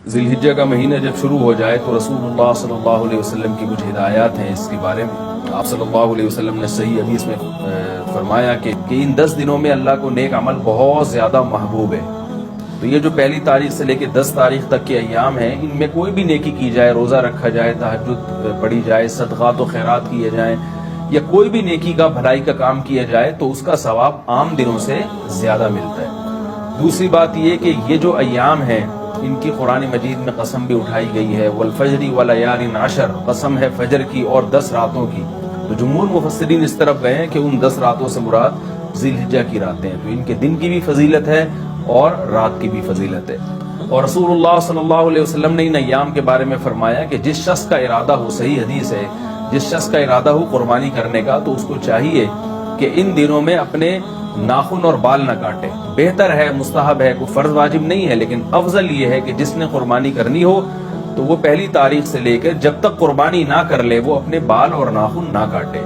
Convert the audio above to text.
ذی الحجہ کا مہینہ جب شروع ہو جائے تو رسول اللہ صلی اللہ علیہ وسلم کی کچھ ہدایات ہیں اس کے بارے میں۔ آپ صلی اللہ علیہ وسلم نے صحیح حدیث میں فرمایا کہ ان 10 دنوں میں اللہ کو نیک عمل بہت زیادہ محبوب ہے۔ تو یہ جو پہلی تاریخ سے لے کے 10 تاریخ تک کے ایام ہیں، ان میں کوئی بھی نیکی کی جائے، روزہ رکھا جائے، تہجد پڑھی جائے، صدقات و خیرات کیے جائیں، یا کوئی بھی نیکی کا بھلائی کا کام کیا جائے تو اس کا ثواب عام دنوں سے زیادہ ملتا ہے۔ دوسری بات یہ کہ یہ جو ایام ہیں ان کی قرآن مجید میں قسم بھی اٹھائی گئی ہے، والفجر ولیال عشر، قسم ہے فجر کی اور 10 راتوں کی۔ تو جمہور مفسرین اس طرف گئے ہیں کہ ان 10 راتوں سے مراد ذی الحجہ کی راتیں ہیں، تو ان کے دن کی بھی فضیلت ہے اور رات کی بھی فضیلت ہے۔ اور رسول اللہ صلی اللہ علیہ وسلم نے ان ایام کے بارے میں فرمایا کہ جس شخص کا ارادہ ہو، صحیح حدیث ہے، جس شخص کا ارادہ ہو قربانی کرنے کا تو اس کو چاہیے کہ ان دنوں میں اپنے ناخن اور بال نہ کاٹے۔ بہتر ہے، مستحب ہے، کوئی فرض واجب نہیں ہے، لیکن افضل یہ ہے کہ جس نے قربانی کرنی ہو تو وہ پہلی تاریخ سے لے کر جب تک قربانی نہ کر لے وہ اپنے بال اور ناخن نہ کاٹے۔